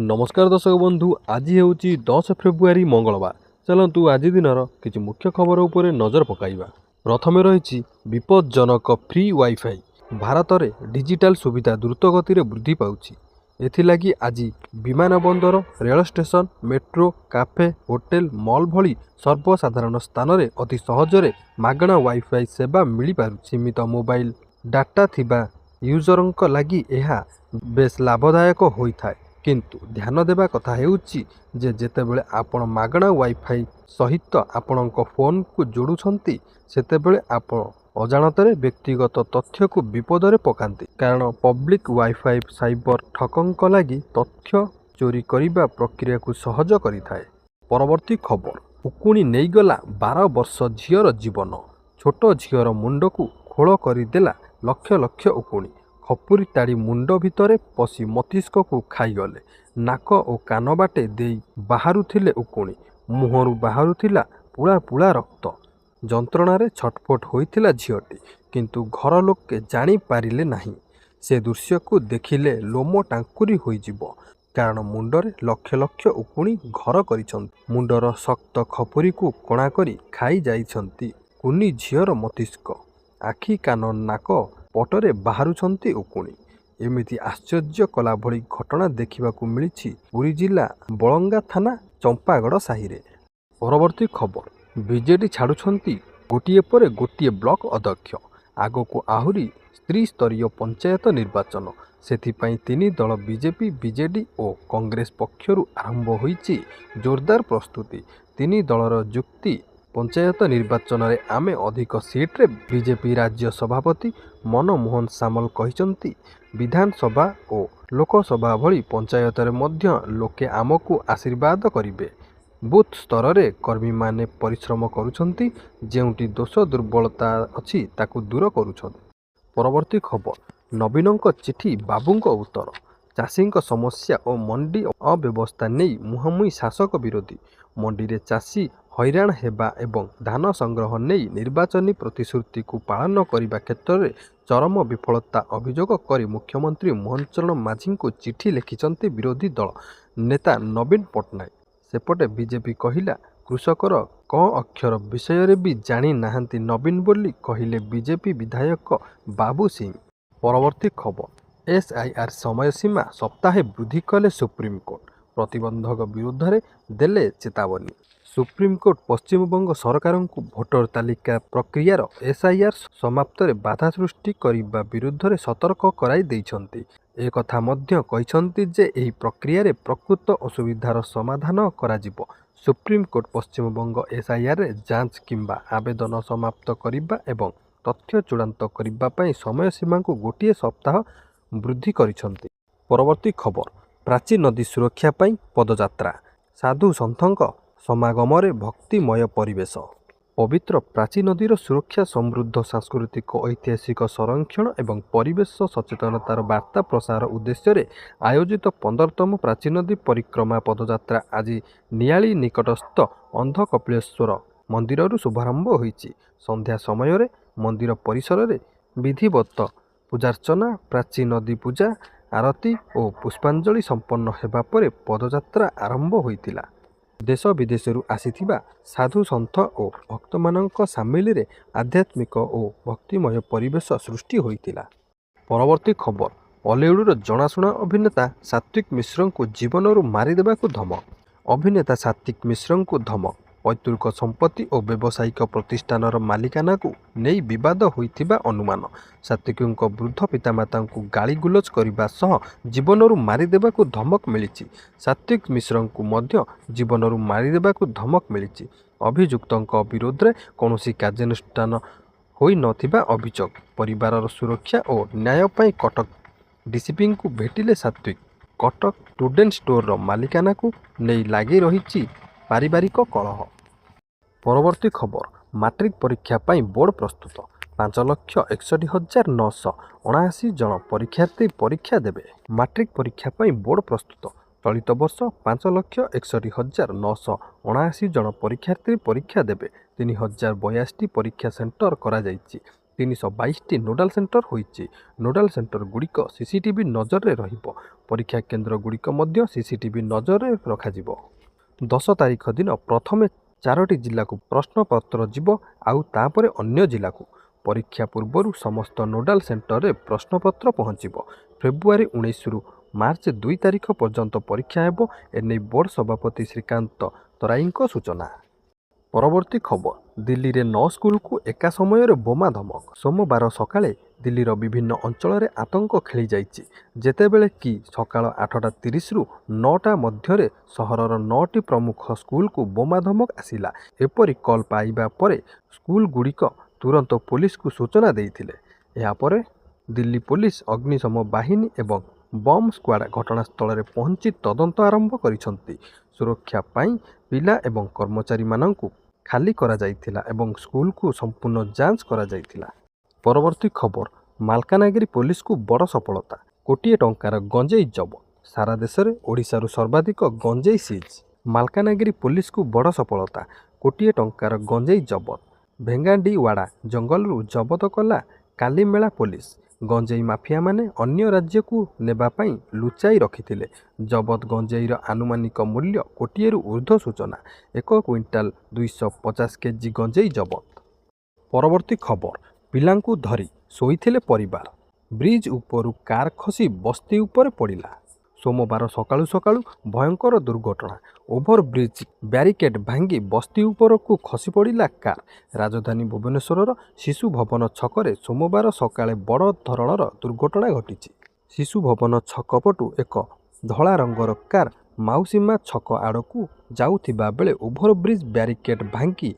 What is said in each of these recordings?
नमस्कार दर्शक बंधु आज हूँ 10 फेब्रुआरी मंगलवार। चलतु आज दिनर किसी मुख्य खबर उपर नजर पकाइबा। प्रथम रही विपदजनक फ्री वाईफाई। भारत में डिजिटाल सुविधा द्रुत गति में वृद्धि पाउछि। एथिलागि आज विमानबंदर, rail station, metro, cafe, hotel, mall भली सर्वसाधारण स्थान में अति सहजरे मागणा वाईफाई सेवा मिल पारु। सीमित मोबाइल डाटा थिबा यूजरंक लागि एहा बेस लाभदायक होइथाय। किंतु ध्यान देवा कथा हेउछि जे जेतेबेले आपण मागणा वाईफाई सहित आपणक फोन को जोड़ुछंती सेतेबेले आपण अजाणତରେ व्यक्तिगत तथ्य को विपद पकाती। कारण पब्लिक वाईफाई साइबर ठकंक लागि तथ्य चोरी करिबा प्रक्रिया को सहज करिथाए। परवर्ती खबर उकुणी नेइगला 12 वर्ष झीर जीवन। छोट झीर मुंड को खोल करदेला लक्ष लक्ष उकुणी। खपुरी ताड़ी मुंड भितरे पशि मस्तिष्क को खाईगले। नाक और कान बाटे दे बाहरुथिले उकुणी। मुहरु बाहरुथिला पुला पुला रक्त। जंत्रणार छटपट होइथिला झीटी, किंतु घर लोके जानी पारिले नाही। से दृश्य को देखिले लोम टांकुरी होइजिबो। कारण मुंडरे लक्ष लक्ष उकुणी घर करिसंती। मुंडर शक्त खपुरी को कणा करी खाई जाइसंती। कुनी झीर मस्तिष्क, आखि, कान, नाक पटरे बाहरुछंती उकुणी। एमिति आश्चर्य कला भली घटना देखिबाकू मिलिछि पुरी जिला बलंगा थाना चंपागड़ साहि रे। परवर्ती खबर बीजेडी छाड़ुछंती गोटिए परे गोटिए ब्लॉक अध्यक्ष। आगको आहुरी त्रिस्तरीय पंचायत निर्वाचन। सेथिपाई तीन दल बीजेपी, बीजेडी और कांग्रेस पक्षरु आरंभ होईछि जोरदार प्रस्तुति। तीन दलर जुक्ति पंचायत निर्वाचन रे आमे अधिक सीट्रे। बीजेपी राज्य सभापति मनमोहन सामल कहिसंती विधानसभा और लोकसभा भली पंचायत रे मध्य लोके आमको आशीर्वाद करिवे। बूथ स्तर रे कर्मी माने परिश्रम करुछंती, जेउटी दोष दुर्बलता अछि ताकू दूर करुछंती। परवर्ती खबर नवीनक चिठी बाबूंक उत्तर। चाषींक समस्या और मंडी अव्यवस्था नहीं मुहांमुही शासक विरोधी। मंडी रे चाषी हैरान हेबा एवं धान संग्रह नहीं निर्वाचनी प्रतिश्रुति को पालन करने क्षेत्र में चरम विफलता अभियोग कर मुख्यमंत्री मोहन चरण माझी को चिठी लिखिंट विरोधी दल नेता नवीन पट्टनायक। सेपटे बीजेपी कहिला कृषकर क अक्षर विषय भी जानी नाहांती नवीन बोली कहिले बीजेपी विधायक बाबू सिंह। परवर्ती खबर एसआईआर समय सीमा सप्ताहे वृद्धि कले सुप्रीमकोर्ट। प्रतिबंधक विरुद्ध में देले चेतावनी। सुप्रीमकोर्ट पश्चिमबंग सरकार को भोटर तालिका प्रक्रियार एसआईआर समाप्त बाधा सृष्टि करने विरुद्ध में सतर्क कराई देइछंती। एक कथा मध्य कहिसंती जे एही प्रक्रिया रे प्रकृत असुविधार समाधान कराजिबो। सुप्रीमकोर्ट पश्चिमबंग एसआईआर रे जांच किंबा आवेदन समाप्त करिबा एवं तथ्य चूड़ांत करिबा पई समय सीमा को गोटिए सप्ताह वृद्धि करिसंती। परवर्ती खबर प्राची नदी सुरक्षा पई पदयात्रा। साधु सन्थंक समागम रे भक्तिमय परिवेश। पवित्र प्राची नदीर सुरक्षा, समृद्ध सांस्कृतिक ऐतिहासिक संरक्षण एवं परिवेश सचेतनतार वार्ता प्रसार उद्देश्य रे आयोजित 15तम प्राची नदी परिक्रमा पदयात्रा आज नियाली निकटस्थ अंध कपिलेश्वर मंदिर शुभारंभ होईछि। संध्या समय रे मंदिर परिसर रे विधिवत पूजार्चना, प्राची नदी पूजा, आरती और पुष्पांजलि संपन्न हेबा परे पदयात्रा आरंभ होइतिला। देश विदेशरू आसीथिबा साधु सन्थ और भक्त मानक सामिल रे आध्यात्मिक और भक्तिमय परिवेश सृष्टि होइतिला। परवर्ती खबर बॉलीवुड जनाशुना अभिनेता सात्विक मिश्र को जीवनरू मारिदेबा को धमक। अभिनेता सात्विक मिश्र को धमक। पैतृक संपत्ति और व्यावसायिक प्रतिष्ठान मालिकाना को नहीं विवाद होइथिबा अनुमान। सात्विक वृद्ध पितामाता को गाली गुलज करने सह जीवनरू मारिदेबा को धमक मिली। सात्विक मिश्र को मध्य जीवनरू मारिदेबा को धमक मिली। अभियुक्तों विरोध में कौन कार्यानुष्ठान होई नथिबा अभियोग। परिवार सुरक्षा और न्याय पाई कटक डीसीपी को भेटिले सात्विक। कटक स्टूडेंट स्टोर मालिकाना को नहीं लगी रही पारिवारिक कलह। परवर्ती खबर मैट्रिक परीक्षा पाई बोर्ड प्रस्तुत। 5,61,979 जन परीक्षार्थी परीक्षा देवे। मैट्रिक परीक्षा पाई बोर्ड प्रस्तुत। चलित वर्ष 5,61,979 जन परीक्षार्थी परीक्षा देवे। 3,082 परीक्षा सेंटर करा जायछि। 322 नोडाल सेंटर होईछि। नोडाल सेंटर गुड़िक सीसीटीवी नजर रे रहिबो। ପରୀକ୍ଷା କେନ୍ଦ୍ରଗୁଡ଼ିକ ମଧ୍ୟ ସିସିଟିଭି ନଜରରେ ରଖାଯିବ। 10 ତାରିଖ ଦିନ ପ୍ରଥମେ 4ଟି ଜିଲ୍ଲାକୁ ପ୍ରଶ୍ନପତ୍ର ଯିବ, ଆଉ ତାପରେ ଅନ୍ୟ ଜିଲ୍ଲାକୁ। ପରୀକ୍ଷା ପୂର୍ବରୁ ସମସ୍ତ ନୋଡାଲ ସେଣ୍ଟରରେ ପ୍ରଶ୍ନପତ୍ର ପହଞ୍ଚିବ। ଫେବୃଆରୀ 19ରୁ ମାର୍ଚ୍ଚ 2 ତାରିଖ ପର୍ଯ୍ୟନ୍ତ ପରୀକ୍ଷା ହେବ, ଏନେଇ ବୋର୍ଡ ସଭାପତି ଶ୍ରୀକାନ୍ତ ତରାଇଙ୍କ ସୂଚନା। ପରବର୍ତ୍ତୀ ଖବର, ଦିଲ୍ଲୀରେ 9 ସ୍କୁଲକୁ ଏକା ସମୟରେ ବୋମା ଧମକ। ସୋମବାର ସକାଳେ ଦିଲ୍ଲୀର ବିଭିନ୍ନ ଅଞ୍ଚଳରେ ଆତଙ୍କ ଖେଳିଯାଇଛି, ଯେତେବେଳେ କି ସକାଳ 8:30ରୁ 9ଟା ମଧ୍ୟରେ ସହରର 9ଟି ପ୍ରମୁଖ ସ୍କୁଲକୁ ବୋମା ଧମକ ଆସିଲା। ଏପରି କଲ୍ ପାଇବା ପରେ ସ୍କୁଲଗୁଡ଼ିକ ତୁରନ୍ତ ପୋଲିସକୁ ସୂଚନା ଦେଇଥିଲେ। ଏହାପରେ ଦିଲ୍ଲୀ ପୋଲିସ, ଅଗ୍ନିଶମ ବାହିନୀ ଏବଂ ବମ୍ ସ୍କ୍ୱାଡ୍ ଘଟଣାସ୍ଥଳରେ ପହଞ୍ଚି ତଦନ୍ତ ଆରମ୍ଭ କରିଛନ୍ତି। ସୁରକ୍ଷା ପାଇଁ ପିଲା ଏବଂ କର୍ମଚାରୀମାନଙ୍କୁ ଖାଲି କରାଯାଇଥିଲା ଏବଂ ସ୍କୁଲକୁ ସମ୍ପୂର୍ଣ୍ଣ ଯାଞ୍ଚ କରାଯାଇଥିଲା। ପରବର୍ତ୍ତୀ ଖବର, ମାଲକାନଗିରି ପୋଲିସକୁ ବଡ଼ ସଫଳତା, କୋଟିଏ ଟଙ୍କାର ଗଞ୍ଜେଇ ଜବତ। ସାରା ଦେଶରେ ଓଡ଼ିଶାରୁ ସର୍ବାଧିକ ଗଞ୍ଜେଇ ସିଜ୍। ମାଲକାନଗିରି ପୋଲିସକୁ ବଡ଼ ସଫଳତା, କୋଟିଏ ଟଙ୍କାର ଗଞ୍ଜେଇ ଜବତ। ଭେଙ୍ଗାଣ୍ଡିୱାଡ଼ା ଜଙ୍ଗଲରୁ ଜବତ କଲା କାଲିମେଳା ପୋଲିସ। ଗଞ୍ଜେଇ ମାଫିଆମାନେ ଅନ୍ୟ ରାଜ୍ୟକୁ ନେବା ପାଇଁ ଲୁଚାଇ ରଖିଥିଲେ। ଜବତ ଗଞ୍ଜେଇର ଆନୁମାନିକ ମୂଲ୍ୟ କୋଟିଏରୁ ଉର୍ଦ୍ଧ୍ୱ ସୂଚନା। 1 କ୍ୱିଣ୍ଟାଲ 250 କେଜି ଗଞ୍ଜେଇ ଜବତ। ପରବର୍ତ୍ତୀ ଖବର, ପିଲାଙ୍କୁ ଧରି ଶୋଇଥିଲେ ପରିବାର, ବ୍ରିଜ ଉପରୁ କାର୍ ଖସି ବସ୍ତି ଉପରେ ପଡ଼ିଲା। ସୋମବାର ସକାଳୁ ସକାଳୁ ଭୟଙ୍କର ଦୁର୍ଘଟଣା। ଓଭରବ୍ରିଜ ବ୍ୟାରିକେଡ୍ ଭାଙ୍ଗି ବସ୍ତି ଉପରକୁ ଖସି ପଡ଼ିଲା କାର୍। ରାଜଧାନୀ ଭୁବନେଶ୍ୱରର ଶିଶୁ ଭବନ ଛକରେ ସୋମବାର ସକାଳେ ବଡ଼ ଧରଣର ଦୁର୍ଘଟଣା ଘଟିଛି। ଶିଶୁ ଭବନ ଛକ ପଟୁ ଏକ ଧଳା ରଙ୍ଗର କାର୍ ମାଉସୀମା ଛକ ଆଡ଼କୁ ଯାଉଥିବା ବେଳେ ଓଭରବ୍ରିଜ ବ୍ୟାରିକେଡ୍ ଭାଙ୍ଗି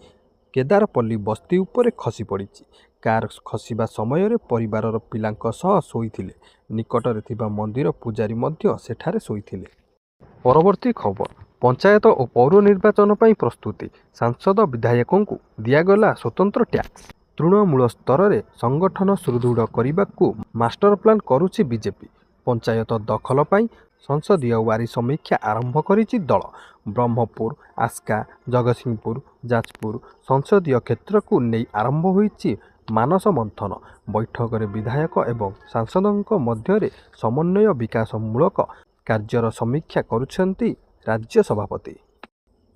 କେଦାରପଲ୍ଲୀ ବସ୍ତି ଉପରେ ଖସି ପଡ଼ିଛି। କାର୍ ଖସିବା ସମୟରେ ପରିବାରର ପିଲାଙ୍କ ସହ ଶୋଇଥିଲେ। ନିକଟରେ ଥିବା ମନ୍ଦିର ପୂଜାରୀ ମଧ୍ୟ ସେଠାରେ ଶୋଇଥିଲେ। ପରବର୍ତ୍ତୀ ଖବର, ପଞ୍ଚାୟତ ଓ ପୌର ନିର୍ବାଚନ ପାଇଁ ପ୍ରସ୍ତୁତି, ସାଂସଦ ବିଧାୟକଙ୍କୁ ଦିଆଗଲା ସ୍ୱତନ୍ତ୍ର ଟ୍ୟାକ୍ସ। ତୃଣମୂଳ ସ୍ତରରେ ସଂଗଠନ ସୁଦୃଢ଼ କରିବାକୁ ମାଷ୍ଟର ପ୍ଲାନ୍ କରୁଛି ବିଜେପି। ପଞ୍ଚାୟତ ଦଖଲ ପାଇଁ ସଂସଦୀୟ ୱାରି ସମୀକ୍ଷା ଆରମ୍ଭ କରିଛି ଦଳ। ବ୍ରହ୍ମପୁର, ଆସ୍କା, ଜଗତସିଂହପୁର, ଯାଜପୁର ସଂସଦୀୟ କ୍ଷେତ୍ରକୁ ନେଇ ଆରମ୍ଭ ହୋଇଛି ମାନସ ମନ୍ଥନ। ବୈଠକରେ ବିଧାୟକ ଏବଂ ସାଂସଦଙ୍କ ମଧ୍ୟରେ ସମନ୍ୱୟ ବିକାଶମୂଳକ କାର୍ଯ୍ୟର ସମୀକ୍ଷା କରୁଛନ୍ତି ରାଜ୍ୟ ସଭାପତି।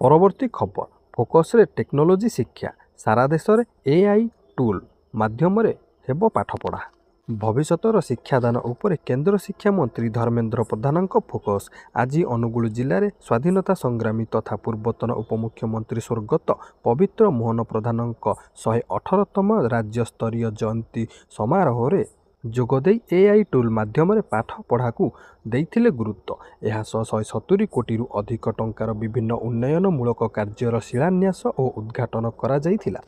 ପରବର୍ତ୍ତୀ ଖବର, ଫୋକସ୍ରେ ଟେକ୍ନୋଲୋଜି ଶିକ୍ଷା, ସାରା ଦେଶରେ AI ଟୁଲ୍ ମାଧ୍ୟମରେ ହେବ ପାଠପଢ଼ା। ଭବିଷ୍ୟତର ଶିକ୍ଷାଦାନ ଉପରେ କେନ୍ଦ୍ର ଶିକ୍ଷାମନ୍ତ୍ରୀ ଧର୍ମେନ୍ଦ୍ର ପ୍ରଧାନଙ୍କ ଫୋକସ୍। ଆଜି ଅନୁଗୁଳ ଜିଲ୍ଲାରେ ସ୍ୱାଧୀନତା ସଂଗ୍ରାମୀ ତଥା ପୂର୍ବତନ ଉପମୁଖ୍ୟମନ୍ତ୍ରୀ ସ୍ୱର୍ଗତ ପବିତ୍ର ମୋହନ ପ୍ରଧାନଙ୍କ 118ତମ ରାଜ୍ୟସ୍ତରୀୟ ଜୟନ୍ତୀ ସମାରୋହରେ ଯୋଗଦେଇ AI ଟୁଲ୍ ମାଧ୍ୟମରେ ପାଠ ପଢ଼ାକୁ ଦେଇଥିଲେ ଗୁରୁତ୍ୱ। ଏହାସହ 170 କୋଟିରୁ ଅଧିକ ଟଙ୍କାର ବିଭିନ୍ନ ଉନ୍ନୟନମୂଳକ କାର୍ଯ୍ୟର ଶିଳାନ୍ୟାସ ଓ ଉଦ୍ଘାଟନ କରାଯାଇଥିଲା।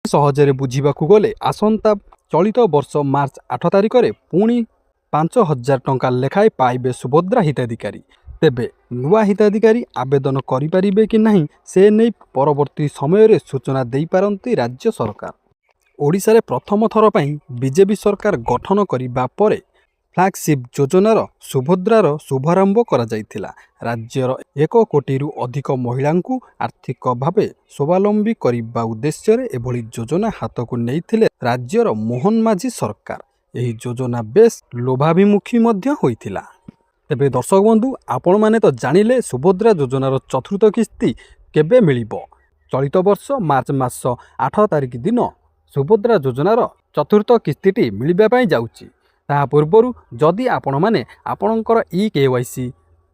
ସହଜରେ ବୁଝିବାକୁ ଗଲେ ଚଳିତ ବର୍ଷ ମାର୍ଚ୍ଚ 8 ତାରିଖରେ ପୁଣି 5,000 ଟଙ୍କା ଲେଖାଏଁ ପାଇବେ ସୁଭଦ୍ରା ହିତାଧିକାରୀ। ତେବେ ନୂଆ ହିତାଧିକାରୀ ଆବେଦନ କରିପାରିବେ କି ନାହିଁ ସେ ନେଇ ପରବର୍ତ୍ତୀ ସମୟରେ ସୂଚନା ଦେଇପାରନ୍ତି ରାଜ୍ୟ ସରକାର। ଓଡ଼ିଶାରେ ପ୍ରଥମ ଥର ପାଇଁ ବିଜେପି ସରକାର ଗଠନ କରିବା ପରେ ଫ୍ଲାଗସିପ୍ ଯୋଜନାର ସୁଭଦ୍ରାର ଶୁଭାରମ୍ଭ କରାଯାଇଥିଲା। ରାଜ୍ୟର 1 କୋଟିରୁ ଅଧିକ ମହିଳାଙ୍କୁ ଆର୍ଥିକ ଭାବେ ସ୍ୱାବଲମ୍ବୀ କରିବା ଉଦ୍ଦେଶ୍ୟରେ ଏଭଳି ଯୋଜନା ହାତକୁ ନେଇଥିଲେ ରାଜ୍ୟର ମୋହନ ମାଝୀ ସରକାର। ଏହି ଯୋଜନା ବେଶ୍ ଲୋଭାଭିମୁଖୀ ମଧ୍ୟ ହୋଇଥିଲା। ତେବେ ଦର୍ଶକ ବନ୍ଧୁ, ଆପଣମାନେ ତ ଜାଣିଲେ ସୁଭଦ୍ରା ଯୋଜନାର ଚତୁର୍ଥ କିସ୍ତି କେବେ ମିଳିବ। ଚଳିତ ବର୍ଷ ମାର୍ଚ୍ଚ ମାସ 8 ତାରିଖ ଦିନ ସୁଭଦ୍ରା ଯୋଜନାର ଚତୁର୍ଥ କିସ୍ତିଟି ମିଳିବା ପାଇଁ ଯାଉଛି। ତାହା ପୂର୍ବରୁ ଯଦି ଆପଣମାନେ ଆପଣଙ୍କର eKYC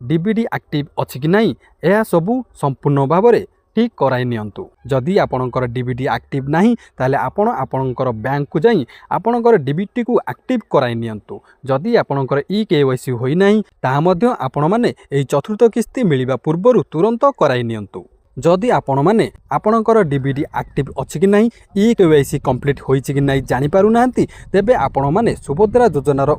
DBD ଆକ୍ଟିଭ୍ ଅଛି କି ନାହିଁ ଏହା ସବୁ ସମ୍ପୂର୍ଣ୍ଣ ଭାବରେ ଠିକ୍ କରାଇ ନିଅନ୍ତୁ। ଯଦି ଆପଣଙ୍କର DBD ଆକ୍ଟିଭ୍ ନାହିଁ ତାହେଲେ ଆପଣ ଆପଣଙ୍କର ବ୍ୟାଙ୍କକୁ ଯାଇ ଆପଣଙ୍କର DBDକୁ ଆକ୍ଟିଭ୍ କରାଇ ନିଅନ୍ତୁ। ଯଦି ଆପଣଙ୍କର eKYC ହୋଇନାହିଁ ତାହା ମଧ୍ୟ ଆପଣମାନେ ଏହି ଚତୁର୍ଥ କିସ୍ତି ମିଳିବା ପୂର୍ବରୁ ତୁରନ୍ତ କରାଇ ନିଅନ୍ତୁ। ଯଦି ଆପଣମାନେ ଆପଣଙ୍କର DBD ଆକ୍ଟିଭ୍ ଅଛି କି ନାହିଁ, eKYC କମ୍ପ୍ଲିଟ୍ ହୋଇଛି କି ନାହିଁ ଜାଣିପାରୁନାହାନ୍ତି, ତେବେ ଆପଣମାନେ ସୁଭଦ୍ରା ଯୋଜନାର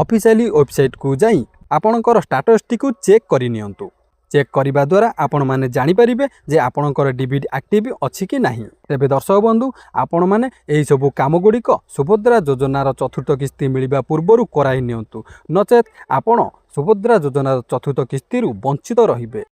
ଅଫିସିଆଲି ୱେବସାଇଟ୍କୁ ଯାଇ ଆପଣଙ୍କର ଷ୍ଟାଟସ୍ଟିକୁ ଚେକ୍ କରିନିଅନ୍ତୁ। ଚେକ୍ କରିବା ଦ୍ୱାରା ଆପଣମାନେ ଜାଣିପାରିବେ ଯେ ଆପଣଙ୍କର DBD ଆକ୍ଟିଭ୍ ଅଛି କି ନାହିଁ। ତେବେ ଦର୍ଶକ ବନ୍ଧୁ, ଆପଣମାନେ ଏହିସବୁ କାମଗୁଡ଼ିକ ସୁଭଦ୍ରା ଯୋଜନାର ଚତୁର୍ଥ କିସ୍ତି ମିଳିବା ପୂର୍ବରୁ କରାଇ ନିଅନ୍ତୁ, ନଚେତ୍ ଆପଣ ସୁଭଦ୍ରା ଯୋଜନାର ଚତୁର୍ଥ କିସ୍ତିରୁ ବଞ୍ଚିତ ରହିବେ।